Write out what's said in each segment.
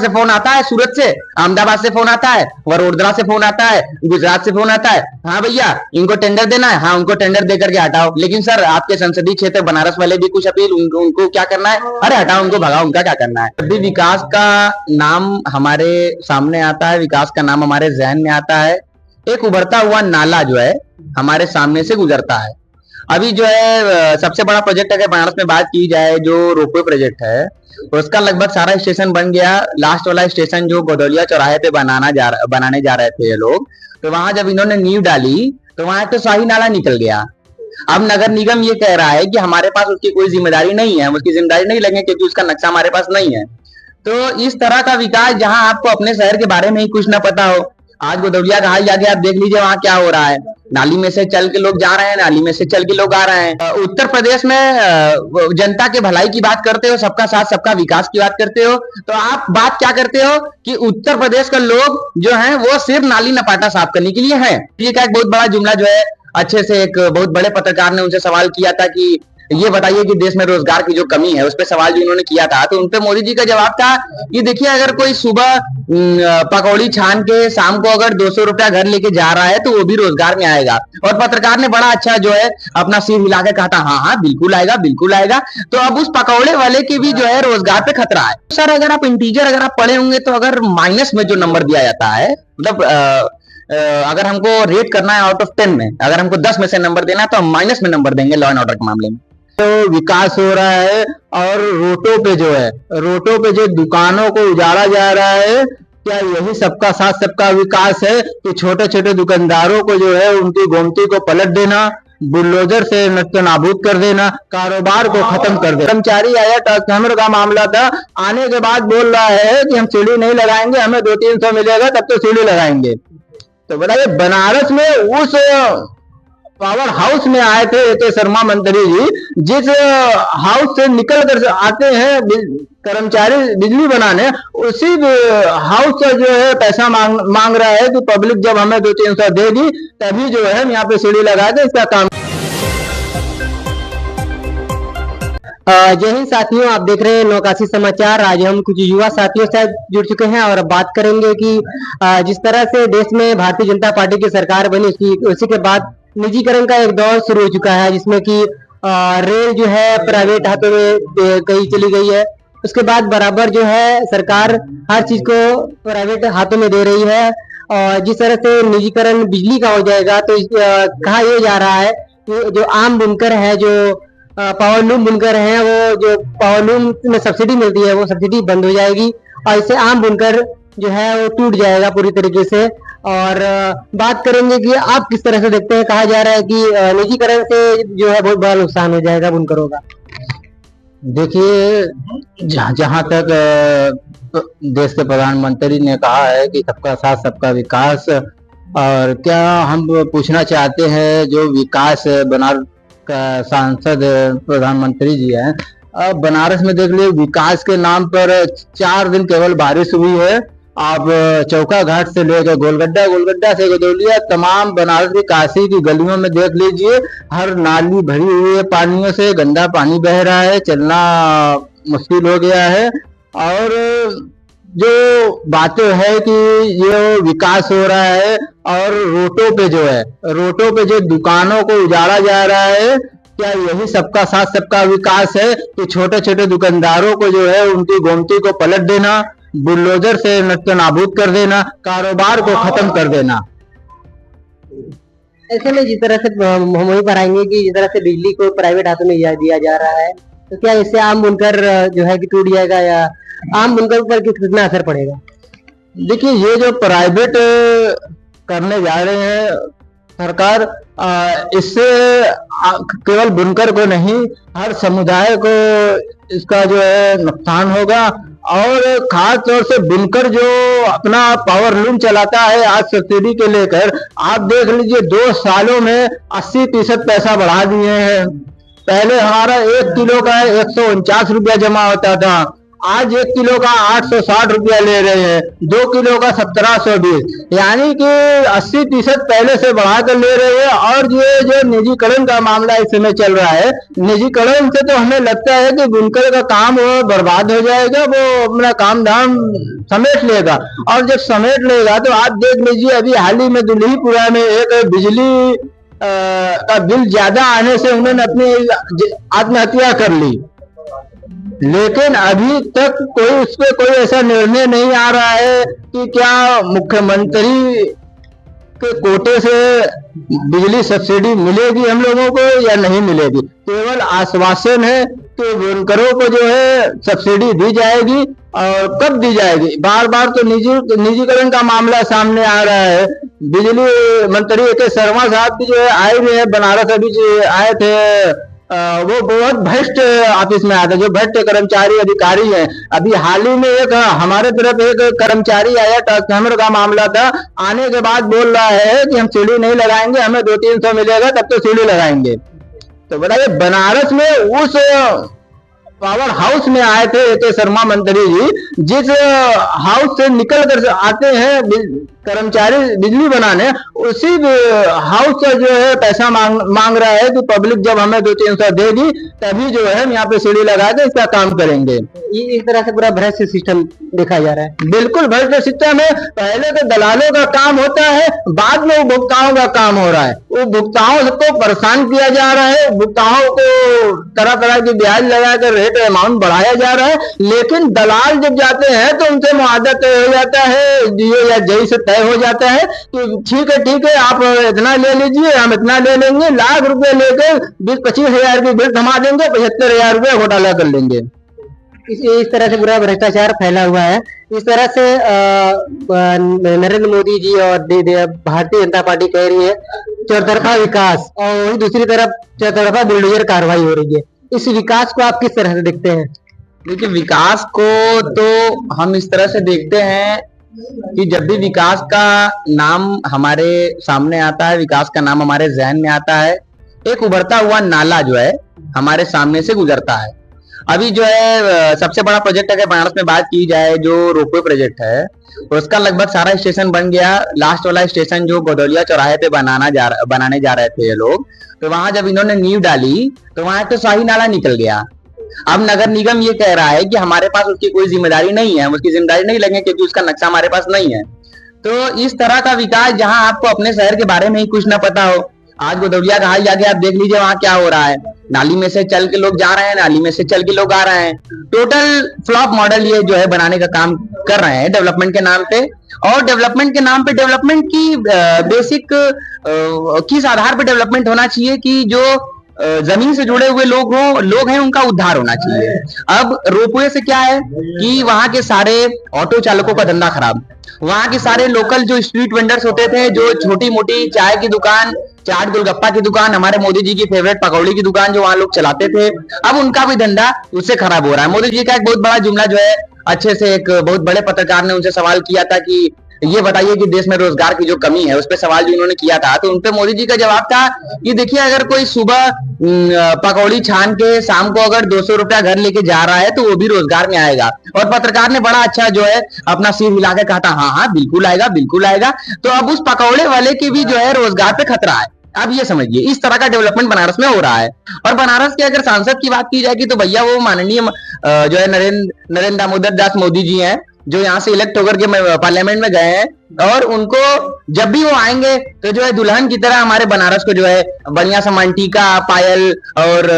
से फोन आता है, सूरत से, अहमदाबाद से फोन आता है, वडोदरा से फोन आता है, गुजरात से फोन आता है, हाँ भैया इनको टेंडर देना है, हाँ उनको टेंडर दे करके हटाओ। लेकिन सर आपके संसदीय क्षेत्र बनारस वाले भी कुछ अपील, उनको क्या करना है, अरे हटाओ उनको, भगाओ, उनका क्या करना है। जब भी विकास का नाम हमारे सामने आता है, विकास का नाम हमारे जहन में आता है, एक उभरता हुआ नाला जो है हमारे सामने से गुजरता है। अभी जो है सबसे बड़ा प्रोजेक्ट अगर बनारस में बात की जाए, जो रोपवे प्रोजेक्ट है, उसका लगभग सारा स्टेशन बन गया। लास्ट वाला स्टेशन जो गोदौलिया चौराहे पे बनाने जा रहे थे ये लोग, तो वहां जब इन्होंने नींव डाली तो वहां तो शाही नाला निकल गया। अब नगर निगम ये कह रहा है कि हमारे पास उसकी कोई जिम्मेदारी नहीं है, हम उसकी जिम्मेदारी नहीं लेंगे क्योंकि उसका नक्शा हमारे पास नहीं है। तो इस तरह का विकास, जहां आपको अपने शहर के बारे में ही कुछ ना पता हो। आज गोदौलिया का हाल जाके आप देख लीजिए वहां क्या हो रहा है। नाली में से चल के लोग जा रहे हैं, नाली में से चल के लोग आ रहे हैं। उत्तर प्रदेश में जनता के भलाई की बात करते हो, सबका साथ सबका विकास की बात करते हो, तो आप बात क्या करते हो कि उत्तर प्रदेश का लोग जो है वो सिर्फ नाली नपाटा साफ करने के लिए है। ये का एक बहुत बड़ा जुमला जो है, अच्छे से एक बहुत बड़े पत्रकार ने उनसे सवाल किया था कि ये बताइए कि देश में रोजगार की जो कमी है, उस पर सवाल जो उन्होंने किया था, तो उनपे मोदी जी का जवाब था कि देखिए अगर कोई सुबह पकौड़ी छान के शाम को अगर 200 रुपया घर लेके जा रहा है तो वो भी रोजगार में आएगा। और पत्रकार ने बड़ा अच्छा जो है अपना सिर हिला के कहा था, हाँ हाँ बिल्कुल आएगा, बिल्कुल आएगा। तो अब उस पकौड़े वाले की भी जो है रोजगार पे खतरा है। सर अगर आप इंटीजर अगर आप पढ़े होंगे, तो अगर माइनस में जो नंबर दिया जाता है, मतलब अगर हमको रेट करना है आउट ऑफ 10 में, अगर हमको 10 में से नंबर देना है तो हम माइनस में नंबर देंगे लॉ एंड ऑर्डर के मामले में। तो विकास हो रहा है और रोटों पे जो है, रोटों पे जो दुकानों को उजाड़ा जा रहा है, क्या यही सबका साथ सबका विकास है कि छोटे छोटे दुकानदारों को जो है उनकी गोमती को पलट देना, बुलडोजर से नस्तनाबूद कर देना, कारोबार को खत्म कर देना। कर्मचारी आया, ट्रांसफार्मर का मामला था, आने के बाद बोल रहा है कि हम सीढ़ी नहीं लगाएंगे, हमें 200-300 मिलेगा तब तो सीढ़ी लगाएंगे। तो बताइए बनारस में उस पावर हाउस में आए थे ए के शर्मा मंत्री जी, जिस हाउस से निकल कर आते हैं कर्मचारी बिजली बनाने, उसी हाउस का जो है पैसा मांग रहा है कि पब्लिक जब हमें 200-300 देगी तभी जो है हम यहाँ पे सीढ़ी लगा के इसका काम। जय हिंद साथियों, आप देख रहे हैं नौकाशी समाचार। आज हम कुछ युवा साथियों से जुड़ चुके हैं और बात करेंगे कि जिस तरह से देश में भारतीय जनता पार्टी की सरकार बनी, उसी के बाद निजीकरण का एक दौर शुरू हो चुका है, जिसमें कि रेल जो है प्राइवेट हाथों में कहीं चली गई है। उसके बाद बराबर जो है सरकार हर चीज को प्राइवेट हाथों में दे रही है। और जिस तरह से निजीकरण बिजली का हो जाएगा, तो कहा यह जा रहा है कि जो आम बुनकर है, जो पावरलूम बुनकर हैं, वो जो पावरलूम में सब्सिडी मिलती है वो सब्सिडी बंद हो जाएगी और इससे आम बुनकर जो है वो टूट जाएगा पूरी तरीके से। और बात करेंगे कि आप किस तरह से देखते हैं। कहा जा रहा है कि निजीकरण से जो है बहुत बड़ा नुकसान हो जाएगा बुनकरों का। देखिए जहां तक देश के प्रधानमंत्री ने कहा है कि सबका साथ सबका विकास, और क्या हम पूछना चाहते हैं जो विकास बनारस का सांसद प्रधानमंत्री जी हैं, अब बनारस में देख लीजिए विकास के नाम पर 4 दिन केवल बारिश हुई है। आप चौका घाट से लेकर गोलगड्डा, गोलगड्डा से गोदौलिया, तमाम बनारस की काशी की गलियों में देख लीजिए हर नाली भरी हुई है पानियों से, गंदा पानी बह रहा है, चलना मुश्किल हो गया है। और जो बातें है कि ये विकास हो रहा है और रोटों पे जो है, रोटों पे जो दुकानों को उजाड़ा जा रहा है, क्या यही सबका साथ सबका विकास है कि छोटे छोटे दुकानदारों को जो है उनकी गोमती को पलट देना, बुलडोजर से नस्तनाबूद कर देना, कारोबार को खत्म कर देना। ऐसे में जिस तरह से हम वही पर आएंगे कि जिस तरह से बिजली को प्राइवेट हाथों में दिया जा रहा है, तो क्या इससे आम बुनकर जो है कि टूट जाएगा या आम बुनकर पर कितना असर पड़ेगा? देखिए ये जो प्राइवेट करने जा रहे हैं सरकार, इससे केवल बुनकर को नहीं हर समुदाय को इसका जो है नुकसान होगा। और खास तौर से बुनकर जो अपना पावरलूम चलाता है आज सब्सिडी के लेकर, आप देख लीजिए 2 सालों में 80% पैसा बढ़ा दिए हैं। पहले हमारा 1 किलो का 149 रुपया जमा होता था, आज 1 किलो का 860 रुपया ले रहे हैं, 2 किलो का 1720, यानी कि 80% पहले से बढ़ा कर ले रहे हैं। और ये जो निजीकरण का मामला इस समय चल रहा है, निजीकरण से तो हमें लगता है कि बुनकर का काम वो बर्बाद हो जाएगा, वो अपना काम धाम समेट लेगा। और जब समेट लेगा तो आप देख लीजिए, अभी हाल ही में दुल्हीपुरा में एक बिजली का बिल ज्यादा आने से उन्होंने अपनी आत्महत्या कर ली, लेकिन अभी तक कोई उस पर कोई ऐसा निर्णय नहीं आ रहा है कि क्या मुख्यमंत्री के कोटे से बिजली सब्सिडी मिलेगी हम लोगों को या नहीं मिलेगी। केवल आश्वासन है कि बुनकरों को जो है सब्सिडी दी जाएगी, और कब दी जाएगी। बार बार तो निजीकरण का मामला सामने आ रहा है। बिजली मंत्री ए.के. शर्मा साहब भी जो है आए हुए हैं बनारस, अभी जो आए थे वो बहुत भ्रष्ट ऑफिस में आया था, जो भ्रष्ट कर्मचारी अधिकारी हैं। अभी हाल ही में एक हमारे तरफ एक कर्मचारी आया, ट्रांसफार्मर का मामला था, आने के बाद बोल रहा है कि हम सीढ़ी नहीं लगाएंगे, हमें 200-300 मिलेगा तब तो सीढ़ी लगाएंगे। तो बताइए, बनारस में उस पावर हाउस में आए थे ए.के. शर्मा मंत्री जी, जिस हाउस से निकल कर आते हैं कर्मचारी बिजली बनाने, उसी हाउस का जो है पैसा मांग रहा है कि पब्लिक जब हमें 200-300 देगी तभी जो है हम यहाँ पे सीढ़ी लगा के इसका काम करेंगे। इस तरह से पूरा भ्रष्ट सिस्टम देखा जा रहा है। बिल्कुल भ्रष्ट सिस्टम है। पहले तो दलालों का काम होता है, बाद में उपभोक्ताओं का काम हो रहा है। उपभोक्ताओं को परेशान किया जा रहा है, उपभोक्ताओं को तरह तरह की ब्याज लगाकर रेट अमाउंट बढ़ाया जा रहा है, लेकिन दलाल जब जाते हैं तो उनसे मुआवजा तय हो जाता है, जियो या जई से तय हो जाता है कि ठीक है आप इतना ले लीजिए, हम इतना ले लेंगे, लाख रुपए लेकर 20-25 हजार की बिल थमा देंगे, 75,000 रुपए घोटाला कर लेंगे। इस तरह से पूरा भ्रष्टाचार फैला हुआ है। इस तरह से नरेंद्र मोदी जी और भारतीय जनता पार्टी कह रही है चौतरफा विकास, और दूसरी तरफ चौतरफा बुलडोजर कार्रवाई हो रही है। इस विकास को आप किस तरह से देखते हैं? देखिए, विकास को तो हम इस तरह से देखते हैं कि जब भी विकास का नाम हमारे सामने आता है, विकास का नाम हमारे जहन में आता है, एक उभरता हुआ नाला जो है हमारे सामने से गुजरता है। अभी जो है सबसे बड़ा प्रोजेक्ट अगर बनारस में बात की जाए, जो रोपवे प्रोजेक्ट है, उसका लगभग सारा स्टेशन बन गया। लास्ट वाला स्टेशन जो गोदौलिया चौराहे पे बनाने जा रहे थे ये लोग, तो वहां जब इन्होंने नींव डाली तो वहां तो शाही नाला निकल गया। अब नगर निगम ये कह रहा है कि हमारे पास उसकी कोई जिम्मेदारी नहीं है, हम उसकी जिम्मेदारी नहीं लेंगे क्योंकि उसका नक्शा हमारे पास नहीं है। तो इस तरह का विकास, जहां आपको अपने शहर के बारे में ही कुछ ना पता हो। आज गोदौलिया का हाल जाके आप देख लीजिए वहां क्या हो रहा है। नाली में से चल के लोग जा रहे हैं, नाली में से चल के लोग आ रहे हैं। टोटल फ्लॉप मॉडल ये जो है बनाने का काम कर रहे हैं डेवलपमेंट के नाम पे। और डेवलपमेंट के नाम पे डेवलपमेंट की बेसिक किस आधार पे डेवलपमेंट होना चाहिए कि जो जमीन से जुड़े हुए लोग हैं, उनका उद्धार होना चाहिए। अब रोपवे से क्या है कि वहां के सारे ऑटो चालकों का धंधा खराब, वहां के सारे लोकल जो स्ट्रीट वेंडर्स होते थे, जो छोटी मोटी चाय की दुकान, चाट गोलगप्पा की दुकान, हमारे मोदी जी की फेवरेट पकौड़ी की दुकान जो वहां लोग चलाते थे, अब उनका भी धंधा उससे खराब हो रहा है। मोदी जी का एक बहुत बड़ा जुमला जो है, अच्छे से एक बहुत बड़े पत्रकार ने उनसे सवाल किया था कि ये बताइए कि देश में रोजगार की जो कमी है, उस पर सवाल जो उन्होंने किया था, तो उनपे मोदी जी का जवाब था कि देखिए, अगर कोई सुबह पकौड़ी छान के शाम को अगर 200 रुपया घर लेके जा रहा है तो वो भी रोजगार में आएगा। और पत्रकार ने बड़ा अच्छा जो है अपना सिर हिला के कहा था, हाँ बिल्कुल आएगा, बिल्कुल आएगा। तो अब उस पकौड़े वाले की भी जो है रोजगार पे खतरा है। अब ये समझिए, इस तरह का डेवलपमेंट बनारस में हो रहा है। और बनारस के अगर सांसद की बात की जाएगी तो भैया वो माननीय जो है नरेंद्र दामोदर दास मोदी जी हैं, जो यहाँ से इलेक्ट होकर के पार्लियामेंट में गए हैं। और उनको जब भी वो आएंगे तो जो है दुल्हन की तरह हमारे बनारस को जो है बढ़िया सा टीका, पायल और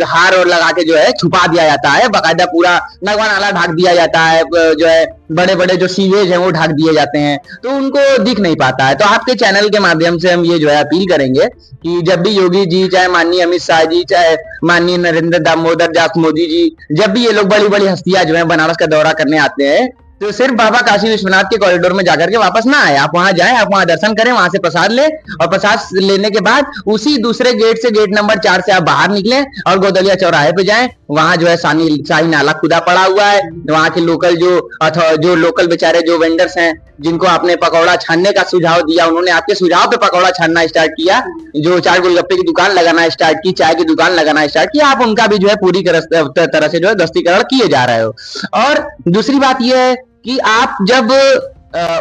हार और लगा के जो है छुपा दिया जाता है। बाकायदा पूरा नगवा नाला ढक दिया जाता है, जो है बड़े बड़े जो सीवेज हैं वो ढक दिए जाते हैं, तो उनको दिख नहीं पाता है। तो आपके चैनल के माध्यम से हम ये जो है अपील करेंगे कि जब भी योगी जी, चाहे माननीय अमित शाह जी, चाहे माननीय नरेंद्र दामोदर दास मोदी जी, जब भी ये लोग बड़ी बड़ी हस्तियां जो है बनारस का दौरा करने आते हैं, तो सिर्फ बाबा काशी विश्वनाथ के कॉरिडोर में जाकर के वापस ना आए। आप वहां जाएं, आप वहां दर्शन करें, वहां से प्रसाद ले, और प्रसाद लेने के बाद उसी दूसरे गेट से, गेट नंबर 4 से आप बाहर निकलें और गोदौलिया चौराहे पे जाएं। वहां जो है शाही नाला खुदा पड़ा हुआ है। वहां के लोकल जो लोकल बेचारे जो वेंडर्स हैं, जिनको आपने पकौड़ा छानने का सुझाव दिया, उन्होंने आपके सुझाव पे पकौड़ा छानना स्टार्ट किया, जो चाट गोलगप्पे की दुकान लगाना स्टार्ट की, चाय की दुकान लगाना स्टार्ट किया, आप उनका भी जो है पूरी तरह से जो है दस्तीकरण किए जा रहे हो। और दूसरी बात यह है कि आप जब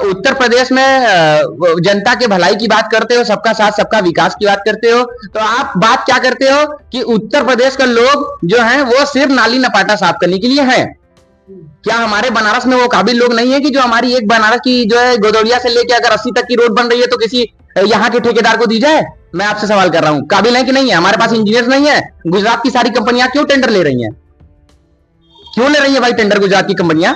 उत्तर प्रदेश में जनता के भलाई की बात करते हो, सबका साथ सबका विकास की बात करते हो, तो आप बात क्या करते हो कि उत्तर प्रदेश के लोग जो हैं वो सिर्फ नाली नपाटा साफ करने के लिए हैं। क्या हमारे बनारस में वो काबिल लोग नहीं है कि जो हमारी एक बनारस की जो है गोदौड़िया से लेके अगर 80 तक की रोड बन रही है तो किसी यहाँ के ठेकेदार को दी जाए? मैं आपसे सवाल कर रहा हूं, काबिल है कि नहीं है? हमारे पास इंजीनियर नहीं है? गुजरात की सारी कंपनियां क्यों टेंडर ले रही हैं? क्यों ले रही है भाई टेंडर गुजरात की कंपनियां?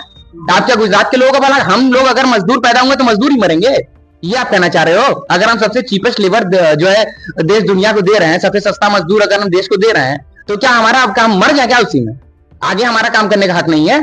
आप क्या गुजरात के लोगों का भला? हम लोग अगर मजदूर पैदा होंगे तो मजदूर ही मरेंगे, ये आप कहना चाह रहे हो? अगर हम सबसे चीपेस्ट लेबर जो है देश दुनिया को दे रहे हैं, सबसे सस्ता मजदूर अगर हम देश को दे रहे हैं, तो क्या हमारा अब काम मर जाए क्या उसी में? आगे हमारा काम करने का हक नहीं है?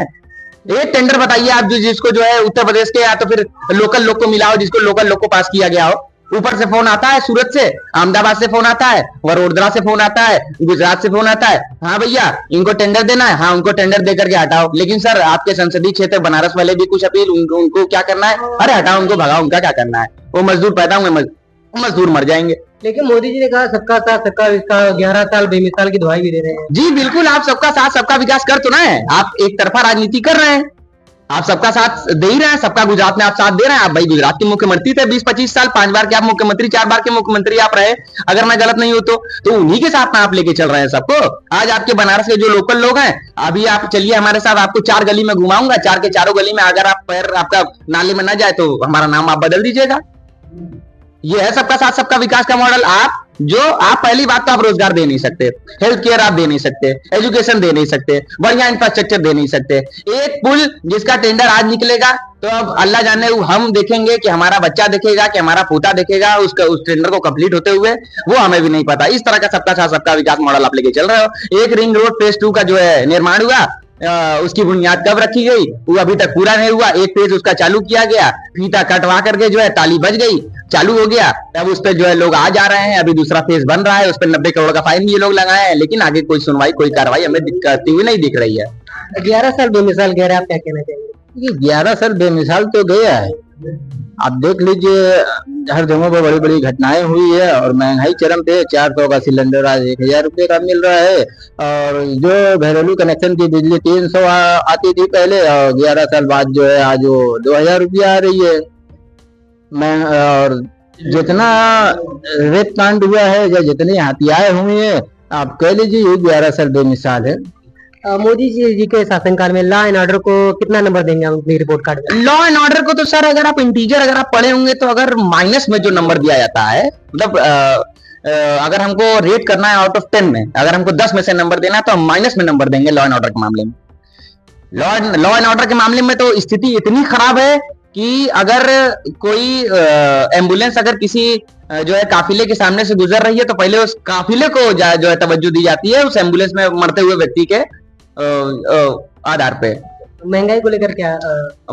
एक टेंडर बताइए आप जिसको जो है उत्तर प्रदेश के या तो फिर लोकल लोग को मिला हो, जिसको लोकल लोग को पास किया गया हो। ऊपर से फोन आता है, सूरत से, अहमदाबाद से फोन आता है, वडोदरा से फोन आता है, गुजरात से फोन आता है, हाँ भैया इनको टेंडर देना है, हाँ उनको टेंडर दे करके हटाओ। लेकिन सर आपके संसदीय क्षेत्र बनारस वाले भी कुछ अपील, उनको क्या करना है? अरे हटाओ उनको, भगाओ, उनका क्या करना है? वो मजदूर पैदा होंगे, मजदूर मर जाएंगे। लेकिन मोदी जी ने कहा सबका साथ सबका विकास, 11 साल बेमिसाल की दुहाई भी दे रहे हैं। जी बिल्कुल, आप सबका साथ सबका विकास कर तो ना है, आप एक तरफा राजनीति कर रहे हैं। आप सबका साथ दे ही रहे हैं, सबका गुजरात में आप साथ दे रहे हैं। आप भाई गुजरात के मुख्यमंत्री थे 20-25 साल, 5 बार के आप मुख्यमंत्री, 4 बार के मुख्यमंत्री आप रहे, अगर मैं गलत नहीं हूं तो उन्हीं के साथ में आप लेके चल रहे हैं सबको। आज आपके बनारस के जो लोकल लोग हैं, अभी आप चलिए हमारे साथ, आपको 4 गली में घुमाऊंगा, 4 के चारों गली में अगर आप पैर आपका नाले में न जाए तो हमारा नाम आप बदल दीजिएगा। ये है सबका साथ सबका विकास का मॉडल। आप पहली बात तो आप रोजगार दे नहीं सकते, हेल्थ केयर आप दे नहीं सकते, एजुकेशन दे नहीं सकते, बढ़िया इंफ्रास्ट्रक्चर दे नहीं सकते। एक पुल जिसका टेंडर आज निकलेगा तो अब अल्लाह जाने हम देखेंगे कि हमारा बच्चा देखेगा कि हमारा पोता देखेगा उस टेंडर को कंप्लीट होते हुए, वो हमें भी नहीं पता। इस तरह का सबका साथ सबका विकास मॉडल आप लेके चल रहे हो। एक रिंग रोड फेज 2 का जो है निर्माण हुआ, उसकी बुनियाद कब रखी गई? वो अभी तक पूरा नहीं हुआ। एक पेज उसका चालू किया गया, फीता कटवा करके जो है ताली बज गई, चालू हो गया, तब उस पर जो है लोग आ जा रहे हैं। अभी दूसरा फेज बन रहा है, उस पर 90 करोड़ का फाइन भी ये लोग लगाए हैं, लेकिन आगे कोई सुनवाई कोई कार्रवाई हमें करती हुई नहीं दिख रही है। 11 साल बेमिसाल कह रहे हैं, आप क्या कहना चाहेंगे? ये 11 साल बेमिसाल तो गया है। आप देख लीजिए हर जगह पर बड़ी बड़ी घटनाएं हुई है और महंगाई चरम पे। 400 का सिलेंडर आज 1000 रुपये का मिल रहा है, और जो घरेलू कनेक्शन की बिजली 300 आती थी पहले, और 11 साल बाद जो है आज वो 2000 रुपया आ रही है। और जितना रेप कांड हुआ है या जितनी हत्याएं हुई है, आप कह लीजिए ये 11 साल बेमिसाल है। मोदी जी के शासनकाल में लॉ एंड ऑर्डर को कितना नंबर देंगे आप अपनी रिपोर्ट कार्ड में? लॉ एंड ऑर्डर को तो सर अगर आप इंटीजर अगर आप पढ़े होंगे तो अगर माइनस में जो नंबर दिया जाता है, मतलब अगर हमको रेट करना है आउट ऑफ 10 में, अगर हमको 10 में से नंबर देना है तो हम माइनस में नंबर देंगे लॉ एंड ऑर्डर के मामले में। लॉ एंड ऑर्डर के मामले में तो स्थिति इतनी खराब है कि अगर कोई एम्बुलेंस अगर किसी जो है काफिले के सामने से गुजर रही है तो पहले उस काफिले को जो है तवज्जो दी जाती है उस एम्बुलेंस में मरते हुए व्यक्ति के आधार पे। महंगाई को लेकर क्या?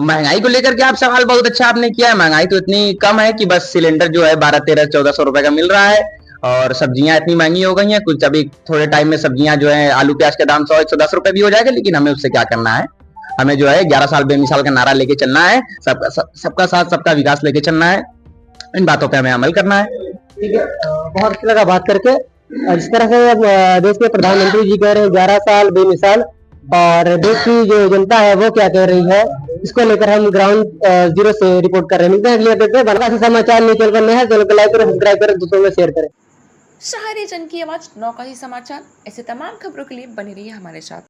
महंगाई को लेकर के आप सवाल बहुत अच्छा आपने किया है। महंगाई तो इतनी कम है कि बस सिलेंडर जो है 1200-1300-1400 रुपए का मिल रहा है, और सब्जियां इतनी महंगी हो गई हैं। कुछ अभी थोड़े टाइम में सब्जियां जो है आलू प्याज का दाम 100-110 रुपए भी हो जाएगा, लेकिन हमें उससे क्या करना है? हमें जो है 11 साल बेमिसाल का नारा लेके चलना है, सबका साथ सबका विकास लेके चलना है, इन बातों पे हमें अमल करना है। ठीक है, बहुत अच्छा लगा बात करके। जिस तरह से देश के प्रधानमंत्री जी कह रहे हैं 11 साल बेमिसाल, और देश की जो जनता है वो क्या कह रही है, इसको लेकर हम ग्राउंड जीरो से रिपोर्ट कर रहे हैं। मिलते हैं अगले अपडेट में। बनारसी समाचार नहीं चैनल पर नया है, चैनल को लाइक करें, सब्सक्राइब करें, दूसरों में शेयर करें। शहरी जन की आवाज नौकाशी समाचार, ऐसे तमाम खबरों के लिए बने रहिए हमारे साथ।